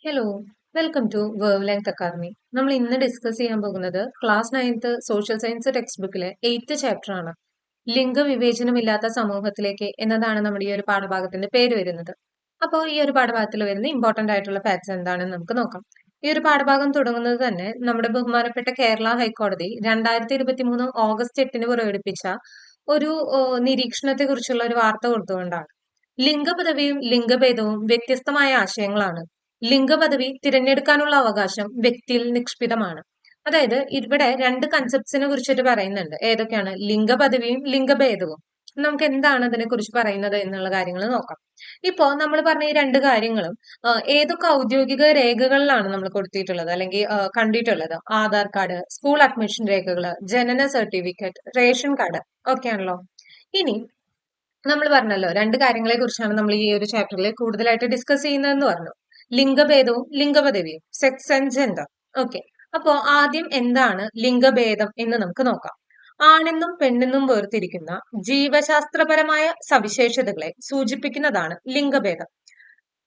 Hello, welcome to wavelength academy. നമ്മൾ ഇന്ന് discuss ചെയ്യാൻ പോകുന്നത് class 9th social science text ബുക്കിലെ 8th ചാപ്റ്റർ ആണ്. ലിംഗവിവേചനമില്ലാത്ത സമൂഹത്തിലേക്ക് എന്നതാണ് നമ്മുടെ ഈ ഒരു പാഠഭാഗത്തിന്റെ പേര് വരുന്നത്. അപ്പോൾ ഈ ഒരു പാഠഭാഗത്തിൽ വരുന്ന ഇമ്പോർട്ടന്റ് ആയിട്ടുള്ള ഫാക്ട്സ് എന്താണെന്ന് നമുക്ക് നോക്കാം. ഈ ഒരു പാഠഭാഗം തുടങ്ങുന്നത് തന്നെ നമ്മുടെ ബഹുമാനപ്പെട്ട കേരള ഹൈക്കോടതി 2023 ഓഗസ്റ്റ് 8 പുറപ്പെടുവിപ്പിച്ച ഒരു നിരീക്ഷണത്തെ കുറിച്ചുള്ള ഒരു വാർത്ത കൊടുത്തുകൊണ്ടാണ്. ലിംഗപദവിയും ലിംഗഭേദവും വ്യത്യസ്തമായ ആശയങ്ങളാണ്. ലിംഗപദവി തിരഞ്ഞെടുക്കാനുള്ള അവകാശം വ്യക്തിയിൽ നിക്ഷിപ്തമാണ്. അതായത് ഇവിടെ രണ്ട് കൺസെപ്റ്റ്സിനെ കുറിച്ചിട്ട് പറയുന്നുണ്ട്. ഏതൊക്കെയാണ്? ലിംഗപദവിയും ലിംഗഭേദവും. നമുക്ക് എന്താണ് അതിനെ കുറിച്ച് പറയുന്നത് എന്നുള്ള കാര്യങ്ങൾ നോക്കാം. ഇപ്പോ നമ്മൾ പറഞ്ഞ ഈ രണ്ട് കാര്യങ്ങളും ഏതൊക്കെ ഔദ്യോഗിക രേഖകളിലാണ് നമ്മൾ കൊടുത്തിട്ടുള്ളത് അല്ലെങ്കിൽ കണ്ടിട്ടുള്ളത്? ആധാർ കാർഡ്, സ്കൂൾ അഡ്മിഷൻ രേഖകൾ, ജനന സർട്ടിഫിക്കറ്റ്, റേഷൻ കാർഡ് ഒക്കെയാണല്ലോ. ഇനി നമ്മൾ പറഞ്ഞല്ലോ രണ്ട് കാര്യങ്ങളെ കുറിച്ചാണ് നമ്മൾ ഈ ഒരു ചാപ്റ്ററിൽ കൂടുതലായിട്ട് ഡിസ്കസ് ചെയ്യുന്നതെന്ന് പറഞ്ഞു. ലിംഗഭേദവും ലിംഗപദവിയും, സെക്സ് ആൻഡ് ജെൻഡർ. ഓക്കെ, അപ്പോ ആദ്യം എന്താണ് ലിംഗഭേദം എന്ന് നമുക്ക് നോക്കാം. ആണെന്നും പെണ്ണെന്നും വേർതിരിക്കുന്ന ജീവശാസ്ത്രപരമായ സവിശേഷതകളെ സൂചിപ്പിക്കുന്നതാണ് ലിംഗഭേദം.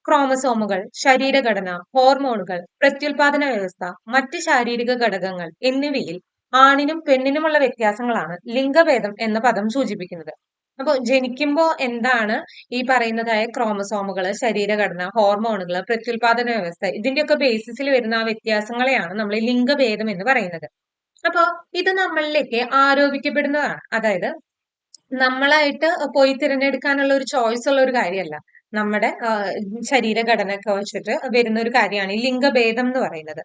ക്രോമസോമുകൾ, ശരീരഘടന, ഹോർമോണുകൾ, പ്രത്യുൽപാദന വ്യവസ്ഥ, മറ്റ് ശാരീരിക ഘടകങ്ങൾ എന്നിവയിൽ ആണിനും പെണ്ണിനുമുള്ള വ്യത്യാസങ്ങളാണ് ലിംഗഭേദം എന്ന പദം സൂചിപ്പിക്കുന്നത്. അപ്പൊ ജനിക്കുമ്പോ എന്താണ് ഈ പറയുന്നതായ ക്രോമസോമുകള്, ശരീരഘടന, ഹോർമോണുകൾ, പ്രത്യുൽപാദന വ്യവസ്ഥ ഇതിന്റെയൊക്കെ ബേസിസിൽ വരുന്ന ആ വ്യത്യാസങ്ങളെയാണ് നമ്മൾ ലിംഗഭേദം എന്ന് പറയുന്നത്. അപ്പൊ ഇത് നമ്മളിലേക്ക് ആരോപിക്കപ്പെടുന്നതാണ്. അതായത് നമ്മളായിട്ട് പോയി തിരഞ്ഞെടുക്കാനുള്ള ഒരു ചോയ്സ് ഉള്ള ഒരു കാര്യമല്ല. നമ്മുടെ ശരീരഘടനയൊക്കെ വെച്ചിട്ട് വരുന്ന ഒരു കാര്യമാണ് ഈ ലിംഗഭേദം എന്ന് പറയുന്നത്.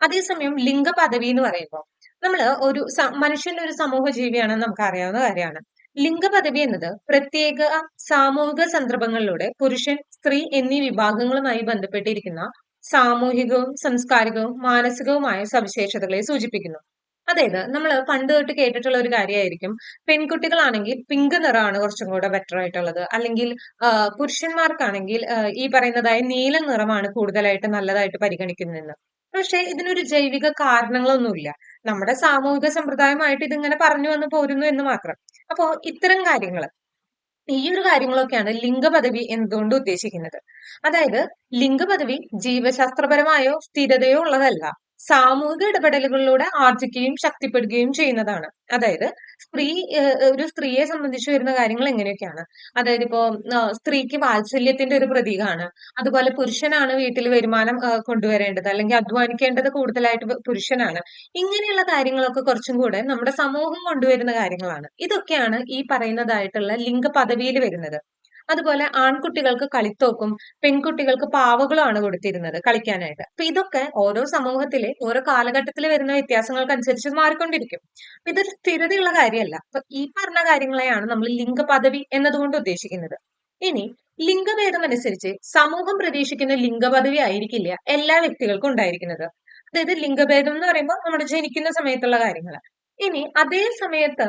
അതേസമയം ലിംഗപദവി എന്ന് പറയുമ്പോൾ നമ്മൾ ഒരു മനുഷ്യന്റെ ഒരു സമൂഹ ജീവിയാണെന്ന് നമുക്ക് അറിയാവുന്ന കാര്യമാണ്. ലിംഗപദവി എന്നത് പ്രത്യേക സാമൂഹിക സന്ദർഭങ്ങളിലൂടെ പുരുഷൻ, സ്ത്രീ എന്നീ വിഭാഗങ്ങളുമായി ബന്ധപ്പെട്ടിരിക്കുന്ന സാമൂഹികവും സാംസ്കാരികവും മാനസികവുമായ സവിശേഷതകളെ സൂചിപ്പിക്കുന്നു. അതായത് നമ്മൾ പണ്ട് തൊട്ട് കേട്ടിട്ടുള്ള ഒരു കാര്യമായിരിക്കും, പെൺകുട്ടികളാണെങ്കിൽ പിങ്ക് നിറമാണ് കുറച്ചും കൂടെ ബെറ്റർ ആയിട്ടുള്ളത്, അല്ലെങ്കിൽ പുരുഷന്മാർക്കാണെങ്കിൽ ഈ പറയുന്നതായ നീല നിറമാണ് കൂടുതലായിട്ട് നല്ലതായിട്ട് പരിഗണിക്കുന്നതെന്ന്. പക്ഷെ ഇതിനൊരു ജൈവിക കാരണങ്ങളൊന്നുമില്ല. നമ്മുടെ സാമൂഹിക സമ്പ്രദായമായിട്ട് ഇതിങ്ങനെ പറഞ്ഞു വന്ന് പോരുന്നു എന്ന് മാത്രം. അപ്പോ ഇത്തരം കാര്യങ്ങൾ, ഈ ഒരു കാര്യങ്ങളൊക്കെയാണ് ലിംഗപദവി എന്നതുകൊണ്ട് ഉദ്ദേശിക്കുന്നത്. അതായത് ലിംഗപദവി ജീവശാസ്ത്രപരമായോ സ്ഥിരതയോ ഉള്ളതല്ല, സാമൂഹിക ഇടപെടലുകളിലൂടെ ആർജിക്കുകയും ശക്തിപ്പെടുകയും ചെയ്യുന്നതാണ്. അതായത് സ്ത്രീ ഒരു സ്ത്രീയെ സംബന്ധിച്ച് വരുന്ന കാര്യങ്ങൾ എങ്ങനെയൊക്കെയാണ്? അതായത് ഇപ്പോ സ്ത്രീക്ക് വാത്സല്യത്തിന്റെ ഒരു പ്രതീകമാണ്. അതുപോലെ പുരുഷനാണ് വീട്ടിൽ വരുമാനം കൊണ്ടുവരേണ്ടത്, അല്ലെങ്കിൽ അധ്വാനിക്കേണ്ടത് കൂടുതലായിട്ട് പുരുഷനാണ്. ഇങ്ങനെയുള്ള കാര്യങ്ങളൊക്കെ കുറച്ചും കൂടെ നമ്മുടെ സമൂഹം കൊണ്ടുവരുന്ന കാര്യങ്ങളാണ്. ഇതൊക്കെയാണ് ഈ പറയുന്നതായിട്ടുള്ള ലിംഗപദവിയിൽ വരുന്നത്. അതുപോലെ ആൺകുട്ടികൾക്ക് കളിത്തോക്കും പെൺകുട്ടികൾക്ക് പാവകളുമാണ് കൊടുത്തിരുന്നത് കളിക്കാനായിട്ട്. അപ്പൊ ഇതൊക്കെ ഓരോ സമൂഹത്തിലെ ഓരോ കാലഘട്ടത്തിൽ വരുന്ന വ്യത്യാസങ്ങൾക്കനുസരിച്ച് മാറിക്കൊണ്ടിരിക്കും. അപ്പൊ ഇതൊരു സ്ഥിരതയുള്ള കാര്യമല്ല. അപ്പൊ ഈ പറഞ്ഞ കാര്യങ്ങളെയാണ് നമ്മൾ ലിംഗപദവി എന്നതുകൊണ്ട് ഉദ്ദേശിക്കുന്നത്. ഇനി ലിംഗഭേദം അനുസരിച്ച് സമൂഹം പ്രതീക്ഷിക്കുന്ന ലിംഗപദവി ആയിരിക്കില്ല എല്ലാ വ്യക്തികൾക്കും ഉണ്ടായിരിക്കുന്നത്. അതായത് ലിംഗഭേദം എന്ന് പറയുമ്പോൾ നമ്മുടെ ജനിക്കുന്ന സമയത്തുള്ള കാര്യങ്ങൾ. ഇനി അതേ സമയത്ത്,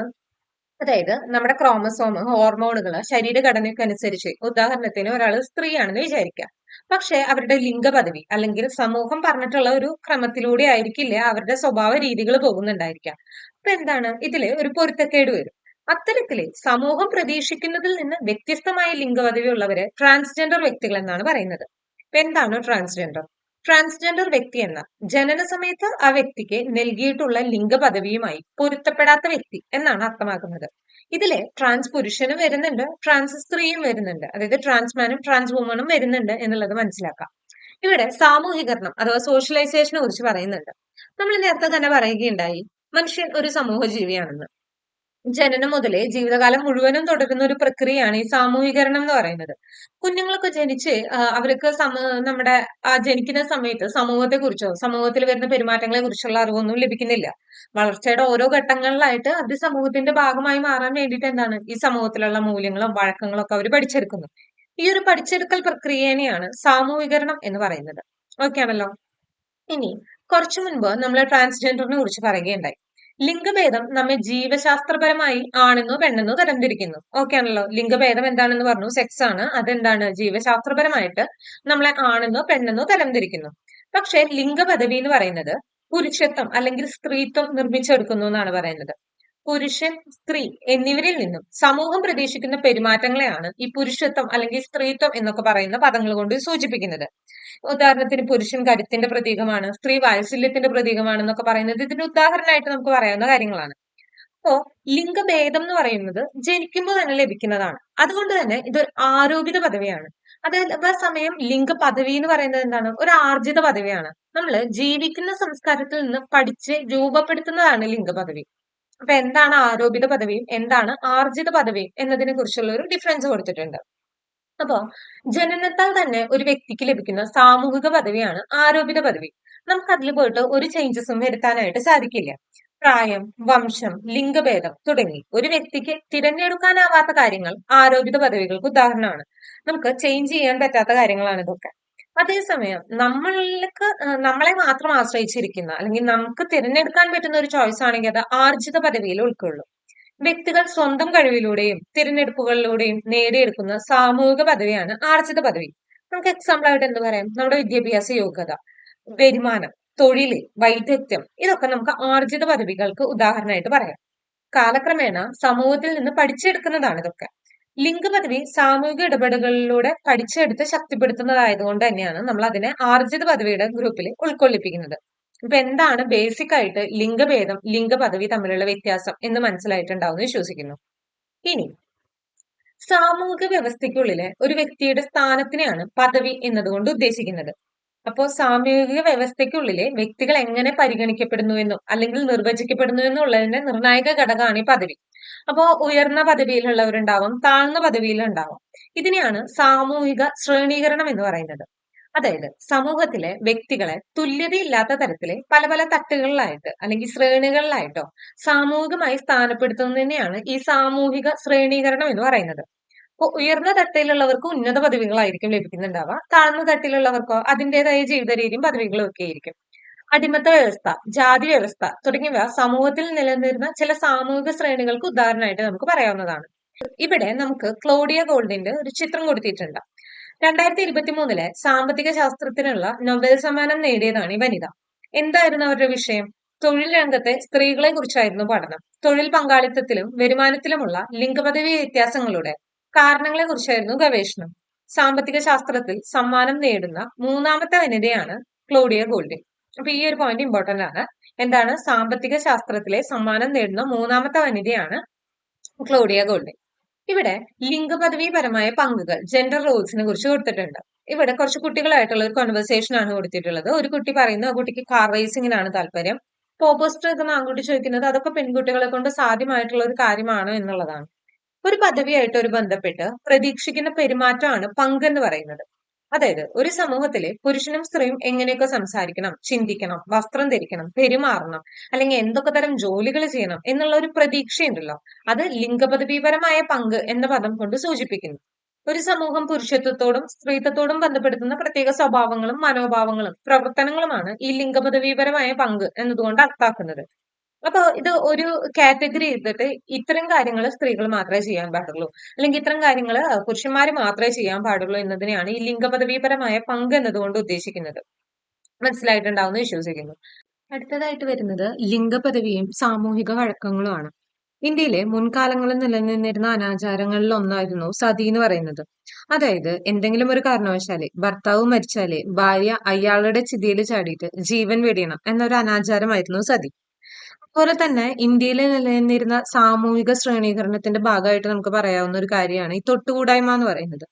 അതായത് നമ്മുടെ ക്രോമസോം, ഹോർമോണുകള് ശരീരഘടനയ്ക്ക് അനുസരിച്ച്, ഉദാഹരണത്തിന് ഒരാൾ സ്ത്രീയാണെന്ന് വിചാരിക്കുക, പക്ഷെ അവരുടെ ലിംഗപദവി അല്ലെങ്കിൽ സമൂഹം പറഞ്ഞിട്ടുള്ള ഒരു ക്രമത്തിലൂടെ ആയിരിക്കില്ല അവരുടെ സ്വഭാവ രീതികൾ പോകുന്നുണ്ടായിരിക്കാം. അപ്പൊ എന്താണ് ഇതില് ഒരു പൊരുത്തക്കേട് വരും. അത്തരത്തില് സമൂഹം പ്രതീക്ഷിക്കുന്നതിൽ നിന്ന് വ്യത്യസ്തമായ ലിംഗപദവി ഉള്ളവരെ ട്രാൻസ്ജെൻഡർ വ്യക്തികൾ എന്നാണ് പറയുന്നത്. ഇപ്പൊ എന്താണ് ട്രാൻസ്ജെൻഡർ? ട്രാൻസ്ജെൻഡർ വ്യക്തി എന്ന ജനന സമയത്ത് ആ വ്യക്തിക്ക് നൽകിയിട്ടുള്ള ലിംഗപദവിയുമായി പൊരുത്തപ്പെടാത്ത വ്യക്തി എന്നാണ് അർത്ഥമാക്കുന്നത്. ഇതില് ട്രാൻസ് പുരുഷനും വരുന്നുണ്ട്, ട്രാൻസ് സ്ത്രീയും വരുന്നുണ്ട്, അതായത് ട്രാൻസ്മാനും ട്രാൻസ് വുമണും വരുന്നുണ്ട് എന്നുള്ളത് മനസ്സിലാക്കാം. ഇവിടെ സാമൂഹികരണം അഥവാ സോഷ്യലൈസേഷനെ കുറിച്ച് പറയുന്നുണ്ട്. നമ്മൾ നേരത്തെ തന്നെ പറയുകയുണ്ടായി, മനുഷ്യൻ ഒരു സമൂഹ ജീവിയാണെന്ന്. ജനനം മുതലേ ജീവിതകാലം മുഴുവനും തുടരുന്ന ഒരു പ്രക്രിയയാണ് ഈ സാമൂഹികരണം എന്ന് പറയുന്നത്. കുഞ്ഞുങ്ങളൊക്കെ ജനിച്ച് അവർക്ക് നമ്മുടെ ജനിക്കുന്ന സമയത്ത് സമൂഹത്തെ കുറിച്ചോ സമൂഹത്തിൽ വരുന്ന പെരുമാറ്റങ്ങളെ കുറിച്ചുള്ള അറിവൊന്നും ലഭിക്കുന്നില്ല. വളർച്ചയുടെ ഓരോ ഘട്ടങ്ങളിലായിട്ട് അത് സമൂഹത്തിന്റെ ഭാഗമായി മാറാൻ വേണ്ടിയിട്ട് എന്താണ് ഈ സമൂഹത്തിലുള്ള മൂല്യങ്ങളും വഴക്കങ്ങളും ഒക്കെ അവർ പഠിച്ചെടുക്കുന്നു. ഈ ഒരു പഠിച്ചെടുക്കൽ പ്രക്രിയനെയാണ് സാമൂഹികരണം എന്ന് പറയുന്നത്. ഓക്കെ ആണല്ലോ. ഇനി കുറച്ചു മുൻപ് നമ്മൾ ട്രാൻസ്ജെൻഡറിനെ കുറിച്ച് പറയുകയുണ്ടായി. ലിംഗഭേദം നമ്മെ ജീവശാസ്ത്രപരമായി ആണെന്നോ പെണ്ണെന്നോ തരംതിരിക്കുന്നു. ഓക്കെ ആണല്ലോ. ലിംഗഭേദം എന്താണെന്ന് പറഞ്ഞു, സെക്സ് ആണ്. അതെന്താണ്? ജീവശാസ്ത്രപരമായിട്ട് നമ്മളെ ആണെന്നോ പെണ്ണെന്നോ തരംതിരിക്കുന്നു. പക്ഷെ ലിംഗപദവി എന്ന് പറയുന്നത് പുരുഷത്വം അല്ലെങ്കിൽ സ്ത്രീത്വം നിർമ്മിച്ചെടുക്കുന്നു എന്നാണ് പറയുന്നത്. പുരുഷൻ, സ്ത്രീ എന്നിവരിൽ നിന്നും സമൂഹം പ്രതീക്ഷിക്കുന്ന പെരുമാറ്റങ്ങളെയാണ് ഈ പുരുഷത്വം അല്ലെങ്കിൽ സ്ത്രീത്വം എന്നൊക്കെ പറയുന്ന പദങ്ങൾ കൊണ്ട് സൂചിപ്പിക്കുന്നത്. ഉദാഹരണത്തിന് പുരുഷൻ കരുത്തിന്റെ പ്രതീകമാണ്, സ്ത്രീ വാത്സല്യത്തിന്റെ പ്രതീകമാണെന്നൊക്കെ പറയുന്നത് ഇതിന് ഉദാഹരണമായിട്ട് നമുക്ക് പറയാവുന്ന കാര്യങ്ങളാണ്. അപ്പോ ലിംഗഭേദം എന്ന് പറയുന്നത് ജനിക്കുമ്പോൾ തന്നെ ലഭിക്കുന്നതാണ്. അതുകൊണ്ട് തന്നെ ഇതൊരു ആരോപിത പദവിയാണ്. അതേസമയം ലിംഗ പദവി എന്ന് പറയുന്നത് എന്താണ്? ഒരു ആർജിത പദവിയാണ്. നമ്മൾ ജീവിക്കുന്ന സംസ്കാരത്തിൽ നിന്ന് പഠിച്ച് രൂപപ്പെടുത്തുന്നതാണ് ലിംഗ പദവി. അപ്പൊ എന്താണ് ആരോപിത പദവിയും എന്താണ് ആർജിത പദവിയും എന്നതിനെ കുറിച്ചുള്ള ഒരു ഡിഫറൻസ് കൊടുത്തിട്ടുണ്ട്. അപ്പോ ജനനത്താൽ തന്നെ ഒരു വ്യക്തിക്ക് ലഭിക്കുന്ന സാമൂഹിക പദവിയാണ് ആരോപിത പദവി. നമുക്ക് അതിൽ പോയിട്ട് ഒരു ചേഞ്ചസും വരുത്താനായിട്ട് സാധിക്കില്ല. പ്രായം, വംശം, ലിംഗഭേദം തുടങ്ങി ഒരു വ്യക്തിക്ക് തിരഞ്ഞെടുക്കാനാവാത്ത കാര്യങ്ങൾ ആരോപിത പദവികൾക്ക് ഉദാഹരണമാണ്. നമുക്ക് ചേഞ്ച് ചെയ്യാൻ പറ്റാത്ത കാര്യങ്ങളാണ് ഇതൊക്കെ. അതേസമയം നമ്മളെ മാത്രം ആശ്രയിച്ചിരിക്കുന്ന അല്ലെങ്കിൽ നമുക്ക് തിരഞ്ഞെടുക്കാൻ പറ്റുന്ന ഒരു ചോയ്സ് ആണെങ്കിൽ അത് ആർജിത പദവിയിൽ ഉൾക്കൊള്ളും. വ്യക്തികൾ സ്വന്തം കഴിവിലൂടെയും തിരഞ്ഞെടുപ്പുകളിലൂടെയും നേടിയെടുക്കുന്ന സാമൂഹിക പദവിയാണ് ആർജിത പദവി. നമുക്ക് എക്സാമ്പിൾ ആയിട്ട് എന്ത് പറയാം? നമ്മുടെ വിദ്യാഭ്യാസ യോഗ്യത, വരുമാനം, തൊഴില്, വൈദഗ്ധ്യം ഇതൊക്കെ നമുക്ക് ആർജിത പദവികൾക്ക് ഉദാഹരണമായിട്ട് പറയാം. കാലക്രമേണ സമൂഹത്തിൽ നിന്ന് പഠിച്ചെടുക്കുന്നതാണ് ഇതൊക്കെ. ലിംഗപദവി സാമൂഹിക ഇടപെടലുകളിലൂടെ പഠിച്ചെടുത്ത് ശക്തിപ്പെടുത്തുന്നതായതുകൊണ്ട് തന്നെയാണ് നമ്മൾ അതിനെ ആർജിത പദവിയുടെ ഗ്രൂപ്പിൽ ഉൾക്കൊള്ളിപ്പിക്കുന്നത്. ഇപ്പൊ എന്താണ് ബേസിക് ആയിട്ട് ലിംഗഭേദം, ലിംഗപദവി തമ്മിലുള്ള വ്യത്യാസം എന്ന് മനസ്സിലായിട്ടുണ്ടാവും എന്ന് വിശ്വസിക്കുന്നു. ഇനി സാമൂഹിക വ്യവസ്ഥയ്ക്കുള്ളിലെ ഒരു വ്യക്തിയുടെ സ്ഥാനത്തിനെയാണ് പദവി എന്നതുകൊണ്ട് ഉദ്ദേശിക്കുന്നത്. അപ്പോൾ സാമൂഹിക വ്യവസ്ഥയ്ക്കുള്ളിലെ വ്യക്തികൾ എങ്ങനെ പരിഗണിക്കപ്പെടുന്നു എന്നും അല്ലെങ്കിൽ നിർവചിക്കപ്പെടുന്നു എന്നുള്ളതിന്റെ നിർണായക ഘടകമാണ് ഈ പദവി. അപ്പോ ഉയർന്ന പദവിയിലുള്ളവരുണ്ടാവും, താഴ്ന്ന പദവിയിലുണ്ടാവും. ഇതിനെയാണ് സാമൂഹിക ശ്രേണീകരണം എന്ന് പറയുന്നത്. അതായത് സമൂഹത്തിലെ വ്യക്തികളെ തുല്യതയില്ലാത്ത തരത്തിലെ പല പല തട്ടുകളിലായിട്ട് അല്ലെങ്കിൽ ശ്രേണികളിലായിട്ടോ സാമൂഹികമായി സ്ഥാനപ്പെടുത്തുന്നതിനെയാണ് ഈ സാമൂഹിക ശ്രേണീകരണം എന്ന് പറയുന്നത്. അപ്പോൾ ഉയർന്ന തട്ടിലുള്ളവർക്ക് ഉന്നത പദവികളായിരിക്കും ലഭിക്കുന്നുണ്ടാവുക, താഴ്ന്ന തട്ടിലുള്ളവർക്കോ അതിൻ്റെതായ ജീവിത രീതിയും പദവികളും ഒക്കെ ആയിരിക്കും. അടിമത്ത വ്യവസ്ഥ, ജാതി വ്യവസ്ഥ തുടങ്ങിയവ സമൂഹത്തിൽ നിലനിന്നിരുന്ന ചില സാമൂഹിക ശ്രേണികൾക്ക് ഉദാഹരണമായിട്ട് നമുക്ക് പറയാവുന്നതാണ്. ഇവിടെ നമുക്ക് ക്ലോഡിയ ഗോൾഡിന്റെ ഒരു ചിത്രം കൊടുത്തിട്ടുണ്ട്. 2023 സാമ്പത്തിക ശാസ്ത്രത്തിനുള്ള നൊബേൽ സമ്മാനം നേടിയതാണ് ഈ വനിത. എന്തായിരുന്നു അവരുടെ വിഷയം? തൊഴിൽ രംഗത്തെ സ്ത്രീകളെ കുറിച്ചായിരുന്നു പഠനം. തൊഴിൽ പങ്കാളിത്തത്തിലും വരുമാനത്തിലുമുള്ള ലിംഗപദവി വ്യത്യാസങ്ങളുടെ കാരണങ്ങളെ കുറിച്ചായിരുന്നു ഗവേഷണം. സാമ്പത്തിക ശാസ്ത്രത്തിൽ സമ്മാനം നേടുന്ന മൂന്നാമത്തെ വനിതയാണ് ക്ലോഡിയ ഗോൾഡിൻ. അപ്പൊ ഈ ഒരു പോയിന്റ് ഇമ്പോർട്ടന്റ് ആണ്. എന്താണ്? സാമ്പത്തിക ശാസ്ത്രത്തിലെ സമ്മാനം നേടുന്ന മൂന്നാമത്തെ വനിതയാണ് ക്ലോഡിയ ഗോൾഡിൻ. ഇവിടെ ലിംഗപദവിപരമായ പങ്കുകൾ, ജെൻഡർ റോൾസിനെ കുറിച്ച് കൊടുത്തിട്ടുണ്ട്. ഇവിടെ കുറച്ച് കുട്ടികളായിട്ടുള്ള ഒരു കോൺവെർസേഷൻ ആണ് കൊടുത്തിട്ടുള്ളത്. ഒരു കുട്ടി പറയുന്നു ആ കുട്ടിക്ക് കാർ റേസിംഗിനാണ് താല്പര്യം. ഓപ്പോസിറ്റ് നിൽക്കുന്ന ആൺകുട്ടി ചോദിക്കുന്നത് അതൊക്കെ പെൺകുട്ടികളെ കൊണ്ട് സാധ്യമായിട്ടുള്ള ഒരു കാര്യമാണോ എന്നുള്ളതാണ്. ഒരു പദവിയായിട്ട് ഒരു ബന്ധപ്പെട്ട് പ്രതീക്ഷിക്കുന്ന പെരുമാറ്റമാണ് പങ്ക് എന്ന് പറയുന്നത്. അതായത് ഒരു സമൂഹത്തിലെ പുരുഷനും സ്ത്രീയും എങ്ങനെയൊക്കെ സംസാരിക്കണം, ചിന്തിക്കണം, വസ്ത്രം ധരിക്കണം, പെരുമാറണം, അല്ലെങ്കിൽ എന്തൊക്കെ തരം ജോലികൾ ചെയ്യണം എന്നുള്ള ഒരു പ്രതീക്ഷയുണ്ടല്ലോ, അത് ലിംഗപദവിപരമായ പങ്ക് എന്ന പദം കൊണ്ട് സൂചിപ്പിക്കുന്നു. ഒരു സമൂഹം പുരുഷത്വത്തോടും സ്ത്രീത്വത്തോടും ബന്ധപ്പെടുത്തുന്ന പ്രത്യേക സ്വഭാവങ്ങളും മനോഭാവങ്ങളും പ്രവർത്തനങ്ങളുമാണ് ഈ ലിംഗപദവിപരമായ പങ്ക് എന്നതുകൊണ്ട് അർത്ഥാക്കുന്നത്. അപ്പൊ ഇത് ഒരു കാറ്റഗറി ചെയ്തിട്ട് ഇത്തരം കാര്യങ്ങൾ സ്ത്രീകൾ മാത്രമേ ചെയ്യാൻ പാടുള്ളൂ, അല്ലെങ്കിൽ ഇത്തരം കാര്യങ്ങൾ പുരുഷന്മാർ മാത്രമേ ചെയ്യാൻ പാടുള്ളൂ എന്നതിനെയാണ് ഈ ലിംഗപദവിപരമായ പങ്ക് എന്നതുകൊണ്ട് ഉദ്ദേശിക്കുന്നത്. മനസ്സിലായിട്ടുണ്ടാവും എന്ന് വിശ്വസിക്കുന്നു. അടുത്തതായിട്ട് വരുന്നത് ലിംഗപദവിയും സാമൂഹിക വഴക്കങ്ങളുമാണ്. ഇന്ത്യയിലെ മുൻകാലങ്ങളിൽ നിലനിന്നിരുന്ന അനാചാരങ്ങളിൽ ഒന്നായിരുന്നു സതി എന്ന് പറയുന്നത്. അതായത് എന്തെങ്കിലും ഒരു കാരണവശാല് ഭർത്താവ് മരിച്ചാല് ഭാര്യ അയാളുടെ ചിതയിൽ ചാടിയിട്ട് ജീവൻ വെടിയണം എന്നൊരു അനാചാരമായിരുന്നു സതി. അതുപോലെ തന്നെ ഇന്ത്യയിൽ നിലനിന്നിരുന്ന സാമൂഹിക ശ്രേണീകരണത്തിന്റെ ഭാഗമായിട്ട് നമുക്ക് പറയാവുന്ന ഒരു കാര്യമാണ് ഈ തൊട്ടുകൂടായ്മ എന്ന് പറയുന്നത്.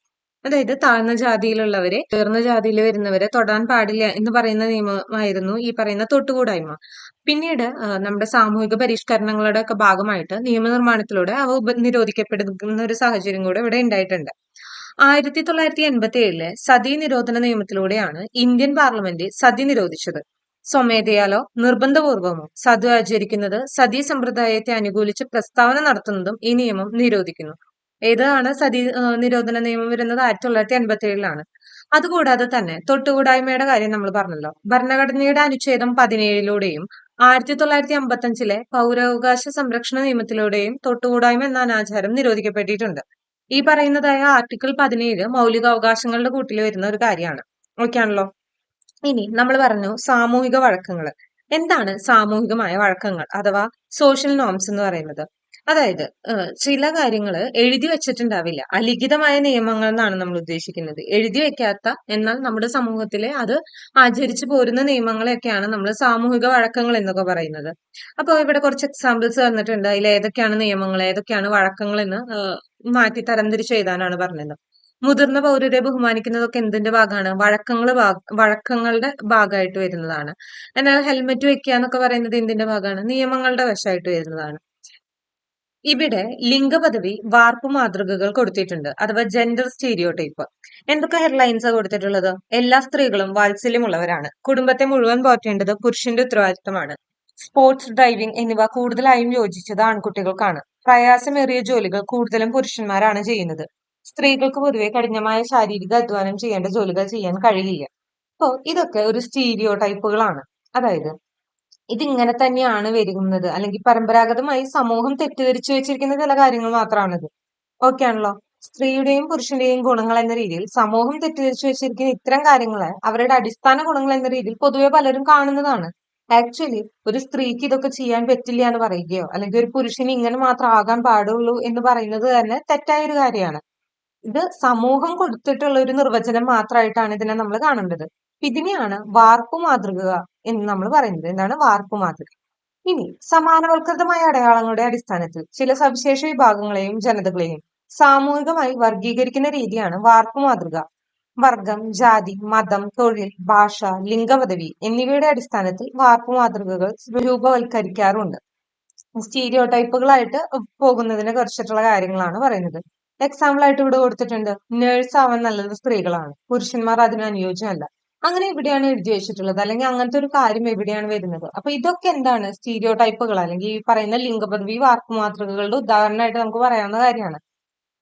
അതായത് താഴ്ന്ന ജാതിയിലുള്ളവരെ ഉയർന്ന ജാതിയിൽ വരുന്നവരെ തൊടാൻ പാടില്ല എന്ന് പറയുന്ന നിയമമായിരുന്നു ഈ പറയുന്ന തൊട്ടുകൂടായ്മ. പിന്നീട് നമ്മുടെ സാമൂഹിക പരിഷ്കരണങ്ങളുടെ ഒക്കെ ഭാഗമായിട്ട് നിയമനിർമ്മാണത്തിലൂടെ അവ നിരോധിക്കപ്പെടുന്ന ഒരു സാഹചര്യം കൂടെ ഇവിടെ ഉണ്ടായിട്ടുണ്ട്. 1987 സതി നിരോധന നിയമത്തിലൂടെയാണ് ഇന്ത്യൻ പാർലമെന്റ് സതി നിരോധിച്ചത്. സ്വമേധയാലോ നിർബന്ധപൂർവമോ സതി ആചരിക്കുന്നത് സതി സമ്പ്രദായത്തെ അനുകൂലിച്ച് പ്രസ്താവന നടത്തുന്നതും ഈ നിയമം നിരോധിക്കുന്നു. ഏതാണ് സതി നിരോധന നിയമം വരുന്നത്? 1987 അതുകൂടാതെ തന്നെ തൊട്ടുകൂടായ്മയുടെ കാര്യം നമ്മൾ പറഞ്ഞല്ലോ. ഭരണഘടനയുടെ അനുച്ഛേദം 17 1955 പൗരാവകാശ സംരക്ഷണ നിയമത്തിലൂടെയും തൊട്ടുകൂടായ്മ എന്ന അനാചാരം നിരോധിക്കപ്പെട്ടിട്ടുണ്ട്. ഈ പറയുന്നതായ ആർട്ടിക്കിൾ 17 മൗലികാവകാശങ്ങളുടെ കൂട്ടിൽ വരുന്ന ഒരു കാര്യമാണ്. ഓക്കെ ആണല്ലോ. ഇനി നമ്മൾ പറഞ്ഞു സാമൂഹിക വഴക്കങ്ങൾ. എന്താണ് സാമൂഹികമായ വഴക്കങ്ങൾ അഥവാ സോഷ്യൽ നോംസ് എന്ന് പറയുന്നത്? അതായത് ചില കാര്യങ്ങൾ എഴുതി വെച്ചിട്ടുണ്ടാവില്ല. അലിഖിതമായ നിയമങ്ങൾ എന്നാണ് നമ്മൾ ഉദ്ദേശിക്കുന്നത്. എഴുതി വെക്കാത്ത എന്നാൽ നമ്മുടെ സമൂഹത്തിലെ അത് ആചരിച്ചു പോരുന്ന നിയമങ്ങളെയൊക്കെയാണ് നമ്മൾ സാമൂഹിക വഴക്കങ്ങൾ എന്നൊക്കെ പറയുന്നത്. അപ്പോൾ ഇവിടെ കുറച്ച് എക്സാമ്പിൾസ് തന്നിട്ടുണ്ട്. അതിൽ ഏതൊക്കെയാണ് നിയമങ്ങൾ, ഏതൊക്കെയാണ് വഴക്കങ്ങൾ എന്ന് മാറ്റി തരംതിരിച്ച് എഴുതാനാണ് പറഞ്ഞത്. മുതിർന്ന പൗരരെ ബഹുമാനിക്കുന്നതൊക്കെ എന്തിന്റെ ഭാഗമാണ്? വഴക്കങ്ങളുടെ ഭാഗമായിട്ട് വരുന്നതാണ്. എന്നാൽ ഹെൽമെറ്റ് വെക്കുക എന്നൊക്കെ പറയുന്നത് എന്തിന്റെ ഭാഗമാണ്? നിയമങ്ങളുടെ വശമായിട്ട് വരുന്നതാണ്. ഇവിടെ ലിംഗപദവി വാർപ്പ് മാതൃകകൾ കൊടുത്തിട്ടുണ്ട്, അഥവാ ജെൻഡർ സ്റ്റീരിയോ ടൈപ്പ്. എന്തൊക്കെ ഹെഡ്ലൈൻസ് കൊടുത്തിട്ടുള്ളത്? എല്ലാ സ്ത്രീകളും വാത്സല്യമുള്ളവരാണ്. കുടുംബത്തെ മുഴുവൻ പോറ്റേണ്ടത് പുരുഷന്റെ ഉത്തരവാദിത്തമാണ്. സ്പോർട്സ്, ഡ്രൈവിംഗ് എന്നിവ കൂടുതലായും യോജിച്ചത് ആൺകുട്ടികൾക്കാണ്. പ്രയാസമേറിയ ജോലികൾ കൂടുതലും പുരുഷന്മാരാണ് ചെയ്യുന്നത്. സ്ത്രീകൾക്ക് പൊതുവെ കഠിനമായ ശാരീരിക അധ്വാനം ചെയ്യേണ്ട ജോലികൾ ചെയ്യാൻ കഴിയില്ല. അപ്പോ ഇതൊക്കെ ഒരു സ്റ്റീരിയോ ടൈപ്പുകളാണ്. അതായത് ഇതിങ്ങനെ തന്നെയാണ് വരുന്നത്, അല്ലെങ്കിൽ പരമ്പരാഗതമായി സമൂഹം തെറ്റിദ്ധരിച്ചു വെച്ചിരിക്കുന്ന ചില കാര്യങ്ങൾ മാത്രമാണിത്. ഓക്കെ ആണല്ലോ. സ്ത്രീയുടെയും പുരുഷന്റെയും ഗുണങ്ങൾ എന്ന രീതിയിൽ സമൂഹം തെറ്റിദ്ധരിച്ചു വെച്ചിരിക്കുന്ന ഇത്തരം കാര്യങ്ങളെ അവരുടെ അടിസ്ഥാന ഗുണങ്ങൾ എന്ന രീതിയിൽ പൊതുവെ പലരും കാണുന്നതാണ്. ആക്ച്വലി ഒരു സ്ത്രീക്ക് ഇതൊക്കെ ചെയ്യാൻ പറ്റില്ല എന്ന് പറയുകയോ അല്ലെങ്കിൽ ഒരു പുരുഷന് ഇങ്ങനെ മാത്രം ആകാൻ പാടുള്ളൂ എന്ന് പറയുന്നത് തന്നെ തെറ്റായ ഒരു കാര്യമാണ്. ഇത് സമൂഹം കൊടുത്തിട്ടുള്ള ഒരു നിർവചനം മാത്രമായിട്ടാണ് ഇതിനെ നമ്മൾ കാണേണ്ടത്. ഇതിനെയാണ് വാർപ്പ് മാതൃക എന്ന് നമ്മൾ പറയുന്നത്. എന്താണ് വാർപ്പ് മാതൃക? ഇനി സമാനവൽകൃതമായ അടയാളങ്ങളുടെ അടിസ്ഥാനത്തിൽ ചില സവിശേഷ വിഭാഗങ്ങളെയും ജനതകളെയും സാമൂഹികമായി വർഗീകരിക്കുന്ന രീതിയാണ് വാർപ്പ് മാതൃക. വർഗം, ജാതി, മതം, തൊഴിൽ, ഭാഷ, ലിംഗപദവി എന്നിവയുടെ അടിസ്ഥാനത്തിൽ വാർപ്പ് മാതൃകകൾ രൂപവൽക്കരിക്കാറുണ്ട്. സ്റ്റീരിയോ ടൈപ്പുകളായിട്ട് പോകുന്നതിനെ കുറിച്ചിട്ടുള്ള കാര്യങ്ങളാണ് പറയുന്നത്. എക്സാമ്പിൾ ആയിട്ട് ഇവിടെ കൊടുത്തിട്ടുണ്ട്, നേഴ്സ് ആവാൻ നല്ലത് സ്ത്രീകളാണ്, പുരുഷന്മാർ അതിന് അനുയോജ്യമല്ല. അങ്ങനെ എവിടെയാണ് എഴുതി വെച്ചിട്ടുള്ളത്? അല്ലെങ്കിൽ അങ്ങനത്തെ ഒരു കാര്യം എവിടെയാണ് വരുന്നത്? അപ്പൊ ഇതൊക്കെ എന്താണ്? സ്റ്റീരിയോ ടൈപ്പുകൾ, അല്ലെങ്കിൽ ഈ പറയുന്ന ലിംഗപദവി വാർപ്പ് മാതൃകകളുടെ ഉദാഹരണമായിട്ട് നമുക്ക് പറയാവുന്ന കാര്യമാണ്.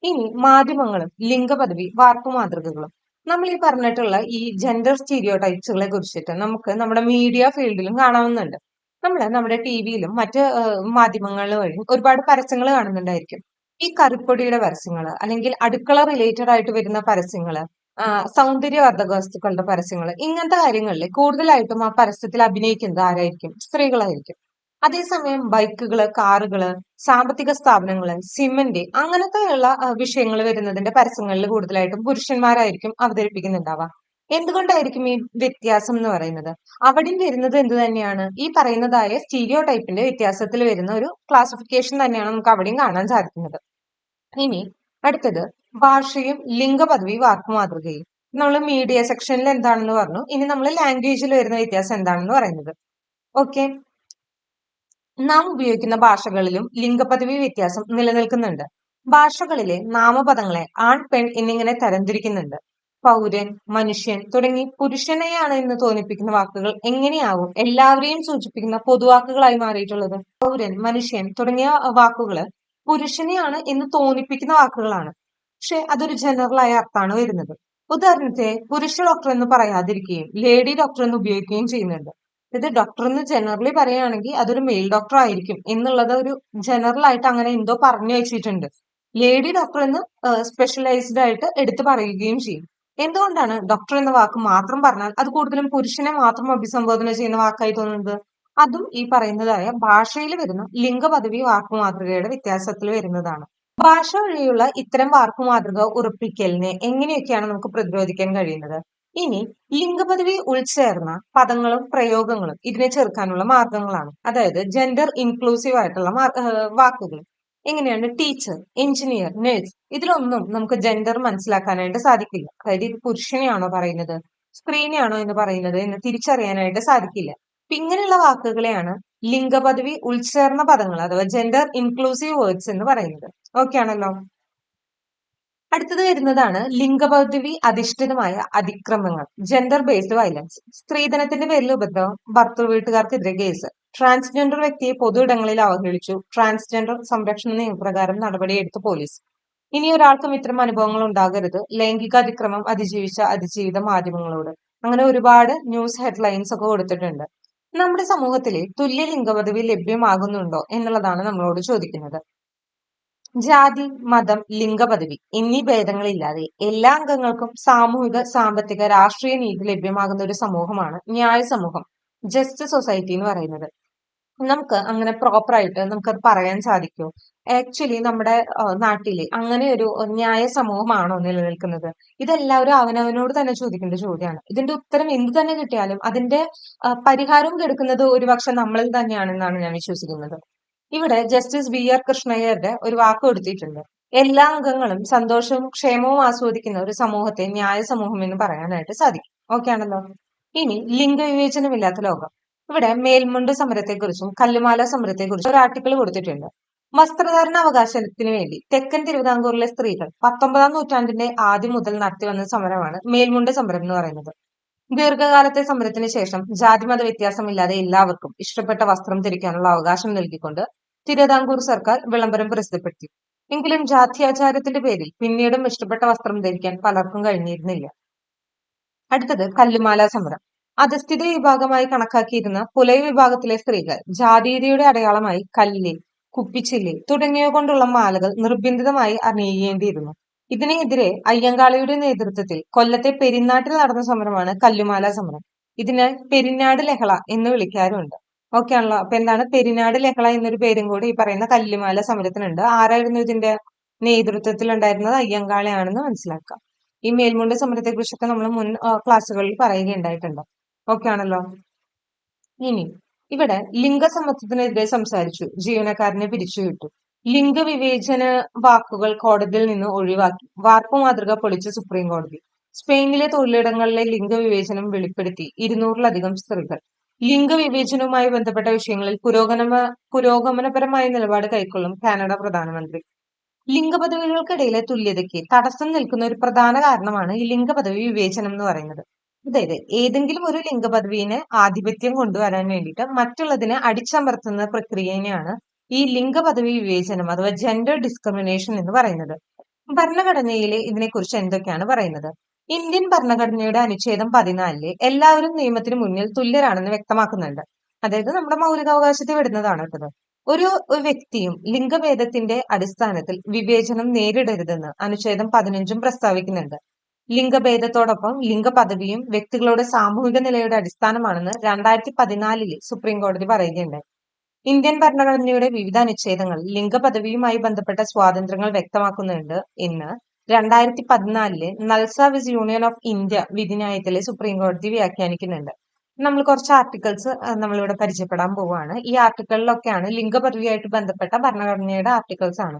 ഇനി മാധ്യമങ്ങളും ലിംഗപദവി വാർപ്പ് മാതൃകകളും. നമ്മൾ ഈ പറഞ്ഞിട്ടുള്ള ഈ ജെൻഡർ സ്റ്റീരിയോ ടൈപ്സുകളെ കുറിച്ചിട്ട് നമുക്ക് നമ്മുടെ മീഡിയ ഫീൽഡിലും കാണാവുന്നുണ്ട്. നമ്മൾ നമ്മുടെ ടിവിയിലും മറ്റ് മാധ്യമങ്ങളിലും വഴി ഒരുപാട് പരസ്യങ്ങൾ കാണുന്നുണ്ടായിരിക്കും. ഈ കറിപ്പൊടിയുടെ പരസ്യങ്ങൾ, അല്ലെങ്കിൽ അടുക്കള റിലേറ്റഡ് ആയിട്ട് വരുന്ന പരസ്യങ്ങൾ, സൗന്ദര്യവർദ്ധക വസ്തുക്കളുടെ പരസ്യങ്ങൾ, ഇങ്ങനത്തെ കാര്യങ്ങളിൽ കൂടുതലായിട്ടും ആ പരസ്യത്തിൽ അഭിനയിക്കുന്നത് ആരായിരിക്കും? സ്ത്രീകളായിരിക്കും. അതേസമയം ബൈക്കുകള്, കാറുകള്, സാമ്പത്തിക സ്ഥാപനങ്ങള്, സിമന്റ് അങ്ങനത്തെയുള്ള വിഷയങ്ങൾ വരുന്നതിന്റെ പരസ്യങ്ങളിൽ കൂടുതലായിട്ടും പുരുഷന്മാരായിരിക്കും അവതരിപ്പിക്കുന്നുണ്ടാവുക. എന്തുകൊണ്ടായിരിക്കും ഈ വ്യത്യാസം എന്ന് പറയുന്നത്? അവിടെയും വരുന്നത് എന്ത് തന്നെയാണ്? ഈ പറയുന്നതായ സ്റ്റീരിയോ ടൈപ്പിന്റെ വ്യത്യാസത്തിൽ വരുന്ന ഒരു ക്ലാസിഫിക്കേഷൻ തന്നെയാണ് നമുക്ക് അവിടെയും കാണാൻ സാധിക്കുന്നത്. ഇനി അടുത്തത് ഭാഷയും ലിംഗപദവി വാർപ്പ് മാതൃകയും. നമ്മൾ മീഡിയ സെക്ഷനിൽ എന്താണെന്ന് പറഞ്ഞു. ഇനി നമ്മൾ ലാംഗ്വേജിൽ വരുന്ന വ്യത്യാസം എന്താണെന്ന് പറയുന്നത്. ഓക്കെ, നാം ഉപയോഗിക്കുന്ന ഭാഷകളിലും ലിംഗപദവി വ്യത്യാസം നിലനിൽക്കുന്നുണ്ട്. ഭാഷകളിലെ നാമപദങ്ങളെ ആൺ, പെൺ എന്നിങ്ങനെ തരംതിരിക്കുന്നുണ്ട്. പൗരൻ, മനുഷ്യൻ തുടങ്ങി പുരുഷനെയാണ് എന്ന് തോന്നിപ്പിക്കുന്ന വാക്കുകൾ എങ്ങനെയാവും എല്ലാവരെയും സൂചിപ്പിക്കുന്ന പൊതുവാക്കുകളായി മാറിയിട്ടുള്ളത്? പൗരൻ, മനുഷ്യൻ തുടങ്ങിയ വാക്കുകള് പുരുഷനെയാണ് എന്ന് തോന്നിപ്പിക്കുന്ന വാക്കുകളാണ്. പക്ഷെ അതൊരു ജനറൽ ആയ അർത്ഥമാണ് വരുന്നത്. ഉദാഹരണത്തിന് പുരുഷ ഡോക്ടർ എന്ന് പറയാതിരിക്കുകയും ലേഡി ഡോക്ടർ എന്ന് ഉപയോഗിക്കുകയും ചെയ്യുന്നുണ്ട്. ഇത് ഡോക്ടർ എന്ന് ജനറലി പറയുകയാണെങ്കിൽ അതൊരു മെയിൽ ഡോക്ടർ ആയിരിക്കും എന്നുള്ളത് ഒരു ജനറൽ ആയിട്ട് അങ്ങനെ എന്തോ പറഞ്ഞു വെച്ചിട്ടുണ്ട്. ലേഡി ഡോക്ടർ എന്ന് സ്പെഷ്യലൈസ്ഡ് ആയിട്ട് എടുത്തു പറയുകയും ചെയ്യും. എന്തുകൊണ്ടാണ് ഡോക്ടർ എന്ന വാക്ക് മാത്രം പറഞ്ഞാൽ അത് കൂടുതലും പുരുഷനെ മാത്രം അഭിസംബോധന ചെയ്യുന്ന വാക്കായി തോന്നുന്നത്? അതും ഈ പറയുന്നതായ ഭാഷയിൽ വരുന്ന ലിംഗപദവി വാക്ക് മാതൃകയുടെ വ്യത്യാസത്തിൽ വരുന്നതാണ്. ഭാഷ വഴിയുള്ള ഇത്തരം വാർപ്പ് മാതൃക ഉറപ്പിക്കലിനെ എങ്ങനെയൊക്കെയാണ് നമുക്ക് പ്രതിരോധിക്കാൻ കഴിയുന്നത്? ഇനി ലിംഗപദവി ഉൾച്ചേർന്ന പദങ്ങളും പ്രയോഗങ്ങളും ഇതിനെ ചെറുക്കാനുള്ള മാർഗങ്ങളാണ്. അതായത് ജെൻഡർ ഇൻക്ലൂസീവ് ആയിട്ടുള്ള വാക്കുകൾ. എങ്ങനെയാണ്? ടീച്ചർ, എഞ്ചിനീയർ, നഴ്സ്, ഇതിലൊന്നും നമുക്ക് ജെൻഡർ മനസ്സിലാക്കാനായിട്ട് സാധിക്കില്ല. അതായത് ഇത് പുരുഷനെയാണോ പറയുന്നത്, സ്ത്രീനെയാണോ എന്ന് പറയുന്നത് എന്ന് തിരിച്ചറിയാനായിട്ട് സാധിക്കില്ല. അപ്പൊ ഇങ്ങനെയുള്ള വാക്കുകളെയാണ് ലിംഗപദവി ഉൾച്ചേർന്ന പദങ്ങൾ അഥവാ ജെൻഡർ ഇൻക്ലൂസീവ് വേർഡ്സ് എന്ന് പറയുന്നത്. ഓക്കെ ആണല്ലോ. അടുത്തത് വരുന്നതാണ് ലിംഗപദവി അധിഷ്ഠിതമായ അതിക്രമങ്ങൾ, ജെൻഡർ ബേസ്ഡ് വയലൻസ്. സ്ത്രീധനത്തിന്റെ പേരിൽ ഉപദ്രവം, ഭർത്തൃ വീട്ടുകാർക്കെതിരെ കേസ്, ട്രാൻസ്ജെൻഡർ വ്യക്തിയെ പൊതു ഇടങ്ങളിൽ അവഹേളിച്ചു, ട്രാൻസ്ജെൻഡർ സംരക്ഷണ നിയമപ്രകാരം നടപടിയെടുത്ത പോലീസ്. ഇനി ഒരാൾക്കും ഇത്തരം അനുഭവങ്ങൾ ഉണ്ടാകരുത്. ലൈംഗിക അതിക്രമം അതിജീവിച്ച അതിജീവിത മാധ്യമങ്ങളോട്. അങ്ങനെ ഒരുപാട് ന്യൂസ് ഹെഡ്ലൈൻസ് ഒക്കെ കൊടുത്തിട്ടുണ്ട്. നമ്മുടെ സമൂഹത്തിലെ തുല്യ ലിംഗപദവി ലഭ്യമാകുന്നുണ്ടോ എന്നുള്ളതാണ് നമ്മളോട് ചോദിക്കുന്നത്. ജാതി, മതം, ലിംഗപദവി എന്നീ ഭേദങ്ങളില്ലാതെ എല്ലാ അംഗങ്ങൾക്കും സാമൂഹിക, സാമ്പത്തിക, രാഷ്ട്രീയ നീതി ലഭ്യമാകുന്ന ഒരു സമൂഹമാണ് ന്യായ സമൂഹം. ജസ്റ്റ് സൊസൈറ്റി എന്ന് പറയുന്നത്. നമുക്ക് അങ്ങനെ പ്രോപ്പറായിട്ട് നമുക്കത് പറയാൻ സാധിക്കുമോ? ആക്ച്വലി നമ്മുടെ നാട്ടില് അങ്ങനെ ഒരു ന്യായ സമൂഹമാണോ നിലനിൽക്കുന്നത്? ഇതെല്ലാവരും അവനവനോട് തന്നെ ചോദിക്കേണ്ട ചോദ്യമാണ്. ഇതിന്റെ ഉത്തരം എന്ത് തന്നെ കിട്ടിയാലും അതിന്റെ പരിഹാരവും കിടക്കുന്നത് ഒരുപക്ഷെ നമ്മളിൽ തന്നെയാണെന്നാണ് ഞാൻ വിശ്വസിക്കുന്നത്. ഇവിടെ ജസ്റ്റിസ് BR കൃഷ്ണയ്യരുടെ ഒരു വാക്ക് കൊടുത്തിട്ടുണ്ട്. എല്ലാ അംഗങ്ങളും സന്തോഷവും ക്ഷേമവും ആസ്വദിക്കുന്ന ഒരു സമൂഹത്തെ ന്യായ സമൂഹം എന്ന് പറയാനായിട്ട് സാധിക്കും. ഓക്കെ ആണല്ലോ. ഇനി ലിംഗവിവേചനമില്ലാത്ത ലോകം. ഇവിടെ മേൽമുണ്ട് സമരത്തെക്കുറിച്ചും കല്ലുമാല സമരത്തെക്കുറിച്ചും ഒരു ആർട്ടിക്കിൾ കൊടുത്തിട്ടുണ്ട്. വസ്ത്രധാരണ അവകാശത്തിന് വേണ്ടി തെക്കൻ തിരുവിതാംകൂറിലെ സ്ത്രീകൾ 19-ാം നൂറ്റാണ്ടിന്റെ ആദ്യം മുതൽ നടത്തിവന്ന സമരമാണ് മേൽമുണ്ട് സമരം എന്ന് പറയുന്നത്. ദീർഘകാലത്തെ സമരത്തിന് ശേഷം ജാതിമത വ്യത്യാസമില്ലാതെ എല്ലാവർക്കും ഇഷ്ടപ്പെട്ട വസ്ത്രം ധരിക്കാനുള്ള അവകാശം നൽകിക്കൊണ്ട് തിരുവിതാംകൂർ സർക്കാർ വിളംബരം പ്രസിദ്ധപ്പെടുത്തി. എങ്കിലും ജാത്യാചാരത്തിന്റെ പേരിൽ പിന്നീടും ഇഷ്ടപ്പെട്ട വസ്ത്രം ധരിക്കാൻ പലർക്കും കഴിഞ്ഞിരുന്നില്ല. അടുത്തത് കല്ലുമാല സമരം. അധസ്ഥിത വിഭാഗമായി കണക്കാക്കിയിരുന്ന പുലയ വിഭാഗത്തിലെ സ്ത്രീകൾ ജാതീയതയുടെ അടയാളമായി കല്ല്, കുപ്പിച്ചില്ല് തുടങ്ങിയവ കൊണ്ടുള്ള മാലകൾ നിർബന്ധിതമായി അണിയേണ്ടിയിരുന്നു. ഇതിനെതിരെ അയ്യങ്കാളിയുടെ നേതൃത്വത്തിൽ കൊല്ലത്തെ പെരിന്നാട്ടിൽ നടന്ന സമരമാണ് കല്ലുമാല സമരം. ഇതിനെ പെരിനാട് ലഹള എന്ന് വിളിക്കാറുണ്ട്. ഓക്കെ ആണല്ലോ. അപ്പൊ എന്താണ് പെരിനാട് ലഹള എന്നൊരു പേരും കൂടി ഈ പറയുന്ന കല്ലുമാല സമരത്തിനുണ്ട്. ആരായിരുന്നു ഇതിന്റെ നേതൃത്വത്തിൽ ഉണ്ടായിരുന്നത്? അയ്യങ്കാളിയാണെന്ന് മനസ്സിലാക്കാം. ഈ മേൽമുണ്ട് സമരത്തെ കുറിച്ചൊക്കെ നമ്മൾ മുൻ ക്ലാസ്സുകളിൽ പറയുകയുണ്ടായിട്ടുണ്ട്. ഓക്കെ ആണല്ലോ. ഇനി ഇവിടെ ലിംഗസമത്വത്തിനെതിരെ സംസാരിച്ചു, ജീവനക്കാരനെ പിരിച്ചുവിട്ടു. ലിംഗവിവേചന വാക്കുകൾ കോടതിയിൽ നിന്ന് ഒഴിവാക്കി. വാർപ്പ് മാതൃക പൊളിച്ച സുപ്രീം കോടതി. സ്പെയിനിലെ തൊഴിലിടങ്ങളിലെ ലിംഗവിവേചനം വെളിപ്പെടുത്തി 200-ലധികം സ്ത്രീകൾ. ലിംഗവിവേചനവുമായി ബന്ധപ്പെട്ട വിഷയങ്ങളിൽ പുരോഗമനപരമായ നിലപാട് കൈക്കൊള്ളും കാനഡ പ്രധാനമന്ത്രി. ലിംഗപദവികൾക്കിടയിലെ തുല്യതയ്ക്ക് തടസ്സം നിൽക്കുന്ന ഒരു പ്രധാന കാരണമാണ് ഈ ലിംഗപദവി വിവേചനം എന്ന് പറയുന്നത്. അതായത് ഏതെങ്കിലും ഒരു ലിംഗപദവിനെ ആധിപത്യം കൊണ്ടുവരാൻ വേണ്ടിയിട്ട് മറ്റുള്ളതിനെ അടിച്ചമർത്തുന്ന പ്രക്രിയയാണ് ഈ ലിംഗപദവി വിവേചനം അഥവാ ജെൻഡർ ഡിസ്ക്രിമിനേഷൻ എന്ന് പറയുന്നത്. ഭരണഘടനയിലെ ഇതിനെക്കുറിച്ച് എന്തൊക്കെയാണ് പറയുന്നത്? ഇന്ത്യൻ ഭരണഘടനയുടെ അനുച്ഛേദം 14 എല്ലാവരും നിയമത്തിന് മുന്നിൽ തുല്യരാണെന്ന് വ്യക്തമാക്കുന്നുണ്ട്. അതായത് നമ്മുടെ മൗലികാവകാശത്തെ വിടുന്നതാണ് കേട്ടത്. ഒരു വ്യക്തിയും ലിംഗഭേദത്തിന്റെ അടിസ്ഥാനത്തിൽ വിവേചനം നേരിടരുതെന്ന് അനുച്ഛേദം 15 പ്രസ്താവിക്കുന്നുണ്ട്. ലിംഗഭേദത്തോടൊപ്പം ലിംഗപദവിയും വ്യക്തികളുടെ സാമൂഹിക നിലയുടെ അടിസ്ഥാനമാണെന്ന് 2014 സുപ്രീം കോടതി പറയുകയുണ്ടായി. ഇന്ത്യൻ ഭരണഘടനയുടെ വിവിധ അനുച്ഛേദങ്ങൾ ലിംഗപദവിയുമായി ബന്ധപ്പെട്ട സ്വാതന്ത്ര്യങ്ങൾ വ്യക്തമാക്കുന്നുണ്ട് എന്ന് 2014 നൽസ വിസ് യൂണിയൻ ഓഫ് ഇന്ത്യ വിധിന്യായത്തിലെ സുപ്രീം കോടതി വ്യാഖ്യാനിക്കുന്നുണ്ട്. നമ്മൾ കുറച്ച് ആർട്ടിക്കിൾസ് നമ്മളിവിടെ പരിചയപ്പെടാൻ പോവുകയാണ്. ഈ ആർട്ടിക്കിളിലൊക്കെയാണ് ലിംഗപദവിയായിട്ട് ബന്ധപ്പെട്ട ഭരണഘടനയുടെ ആർട്ടിക്കിൾസ് ആണ്.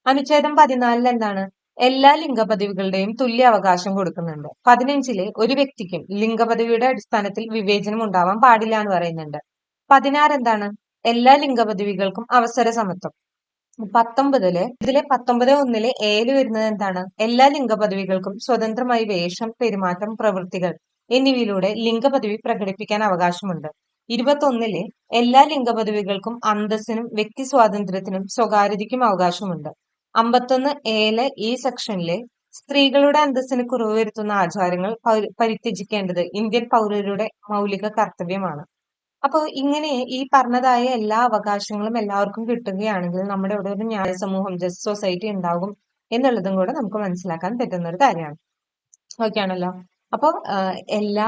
അനുച്ഛേദം 14 എന്താണ്? എല്ലാ ലിംഗപദവികളുടെയും തുല്യ അവകാശം കൊടുക്കുന്നുണ്ട്. 15 ഒരു വ്യക്തിക്കും ലിംഗപദവിയുടെ അടിസ്ഥാനത്തിൽ വിവേചനം ഉണ്ടാവാൻ പാടില്ല എന്ന് പറയുന്നുണ്ട്. 16 എന്താണ്? എല്ലാ ലിംഗപദവികൾക്കും അവസര സമത്വം. 19 ഇതിലെ 19(1) ഏല് വരുന്നത് എന്താണ്? എല്ലാ ലിംഗപദവികൾക്കും സ്വതന്ത്രമായി വേഷം, പെരുമാറ്റം, പ്രവൃത്തികൾ എന്നിവയിലൂടെ ലിംഗപദവി പ്രകടിപ്പിക്കാൻ അവകാശമുണ്ട്. 21 എല്ലാ ലിംഗപദവികൾക്കും അന്തസ്സിനും വ്യക്തി സ്വാതന്ത്ര്യത്തിനും സ്വകാര്യതയ്ക്കും അവകാശമുണ്ട്. 51 ഈ സെക്ഷനിലെ സ്ത്രീകളുടെ അന്തസ്സിന് കുറവ് വരുത്തുന്ന ആചാരങ്ങൾ പരിത്യജിക്കേണ്ടത് ഇന്ത്യൻ പൗരരുടെ മൗലിക കർത്തവ്യമാണ്. അപ്പോൾ ഇങ്ങനെ ഈ പറഞ്ഞതായ എല്ലാ അവകാശങ്ങളും എല്ലാവർക്കും കിട്ടുകയാണെങ്കിൽ നമ്മുടെ ഇവിടെ ഒരു ന്യായ സമൂഹം, ജസ്റ്റ് സൊസൈറ്റി ഉണ്ടാകും എന്നുള്ളതും കൂടെ നമുക്ക് മനസ്സിലാക്കാൻ പറ്റുന്ന ഒരു കാര്യമാണ്. ഓക്കെ ആണല്ലോ. അപ്പോൾ എല്ലാ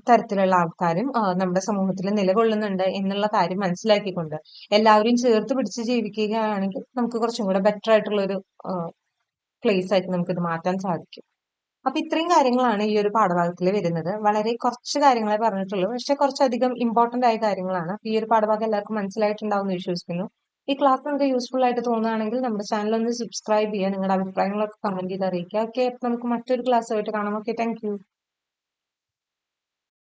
തരത്തിലുള്ള ആൾക്കാരും നമ്മുടെ സമൂഹത്തിൽ നിലകൊള്ളുന്നുണ്ട് എന്നുള്ള കാര്യം മനസ്സിലാക്കിക്കൊണ്ട് എല്ലാവരും ചേർത്ത് പിടിച്ച് ജീവിക്കുകയാണെങ്കിൽ നമുക്ക് കുറച്ചും കൂടെ ബെറ്റർ ആയിട്ടുള്ള ഒരു പ്ലേസ് ആയിട്ട് നമുക്കിത് മാറ്റാൻ സാധിക്കും. അപ്പൊ ഇത്രയും കാര്യങ്ങളാണ് ഈ ഒരു പാഠഭാഗത്തിൽ വരുന്നത്. വളരെ കുറച്ച് കാര്യങ്ങളെ പറഞ്ഞിട്ടുള്ളൂ, പക്ഷെ കുറച്ചധികം ഇമ്പോർട്ടന്റ് ആയ കാര്യങ്ങളാണ്. ഈ ഒരു പാഠഭാഗം എല്ലാവർക്കും മനസ്സിലായിട്ടുണ്ടാവും എന്ന് വിശ്വസിക്കുന്നു. ഈ ക്ലാസ് നിങ്ങൾക്ക് യൂസ്ഫുൾ ആയിട്ട് തോന്നുകയാണെങ്കിൽ നമ്മുടെ ചാനൽ ഒന്ന് സബ്സ്ക്രൈബ് ചെയ്യുക, നിങ്ങളുടെ അഭിപ്രായങ്ങളൊക്കെ കമന്റ് ചെയ്ത് അറിയിക്കുക. ഓക്കെ, നമുക്ക് മറ്റൊരു ക്ലാസ്സുമായിട്ട് കാണാം. Okay, thank you.